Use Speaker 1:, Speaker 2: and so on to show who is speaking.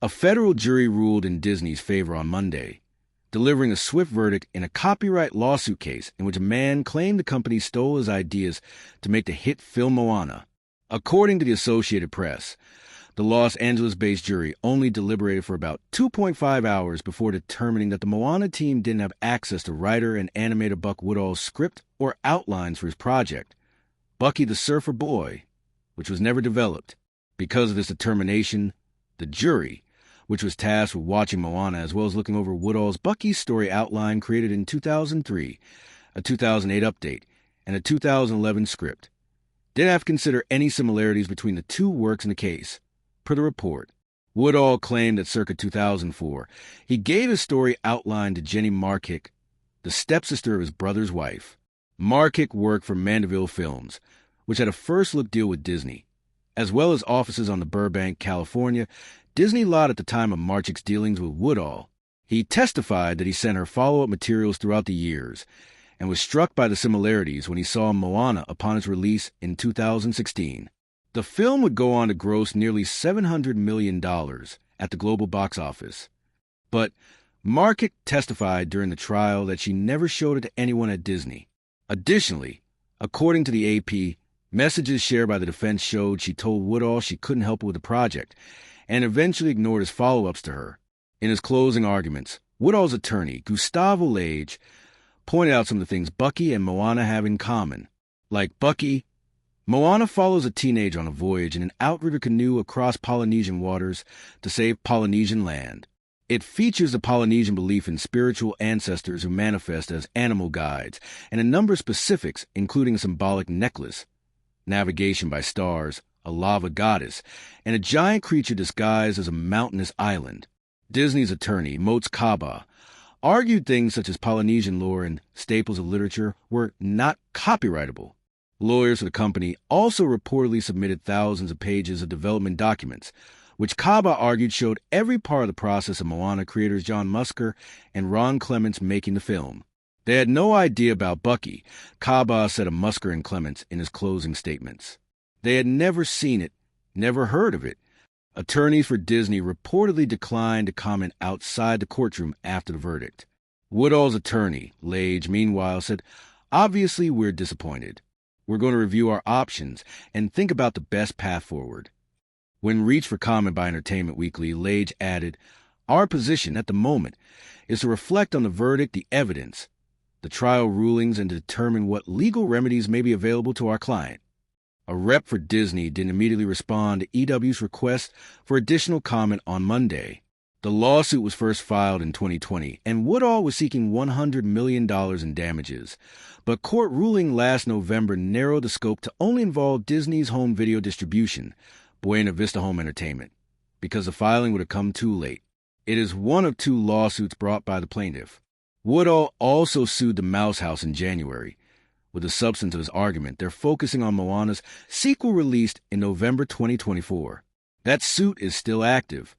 Speaker 1: A federal jury ruled in Disney's favor on Monday, delivering a swift verdict in a copyright lawsuit case in which a man claimed the company stole his ideas to make the hit film Moana. According to the Associated Press, the Los Angeles-based jury only deliberated for about 2.5 hours before determining that the Moana team didn't have access to writer and animator Buck Woodall's script or outlines for his project, Bucky the Surfer Boy, which was never developed. Because of this determination, the jury, which was tasked with watching Moana as well as looking over Woodall's Bucky's story outline created in 2003, a 2008 update, and a 2011 script, didn't have to consider any similarities between the two works in the case. Per the report, Woodall claimed that circa 2004, he gave his story outline to Jenny Markick, the stepsister of his brother's wife. Markick worked for Mandeville Films, which had a first-look deal with Disney, as well as offices on the Burbank, California, Disney lot at the time of Markick's dealings with Woodall. He testified that he sent her follow-up materials throughout the years, and was struck by the similarities when he saw Moana upon its release in 2016. The film would go on to gross nearly $700 million at the global box office. But Markick testified during the trial that she never showed it to anyone at Disney. Additionally, according to the AP, messages shared by the defense showed she told Woodall she couldn't help her with the project, and eventually ignored his follow-ups to her. In his closing arguments, Woodall's attorney, Gustavo Lage, pointed out some of the things Bucky and Moana have in common. Like Bucky, Moana follows a teenager on a voyage in an outrigger canoe across Polynesian waters to save Polynesian land. It features the Polynesian belief in spiritual ancestors who manifest as animal guides, and a number of specifics, including a symbolic necklace, navigation by stars, a lava goddess, and a giant creature disguised as a mountainous island. Disney's attorney, Moats Kaba, argued things such as Polynesian lore and staples of literature were not copyrightable. Lawyers for the company also reportedly submitted thousands of pages of development documents, which Kaba argued showed every part of the process of Moana creators John Musker and Ron Clements making the film. They had no idea about Bucky, Kaba said of Musker and Clements in his closing statements. They had never seen it, never heard of it. Attorneys for Disney reportedly declined to comment outside the courtroom after the verdict. Woodall's attorney, Lage, meanwhile, said, "Obviously, we're disappointed. We're going to review our options and think about the best path forward." When reached for comment by Entertainment Weekly, Lage added, "Our position at the moment is to reflect on the verdict, the evidence, the trial rulings, and to determine what legal remedies may be available to our client." A rep for Disney didn't immediately respond to EW's request for additional comment on Monday. The lawsuit was first filed in 2020, and Woodall was seeking $100 million in damages. But court ruling last November narrowed the scope to only involve Disney's home video distribution, Buena Vista Home Entertainment, because the filing would have come too late. It is one of two lawsuits brought by the plaintiff. Woodall also sued the Mouse House in January. With the substance of his argument, they're focusing on Moana's sequel released in November 2024. That suit is still active.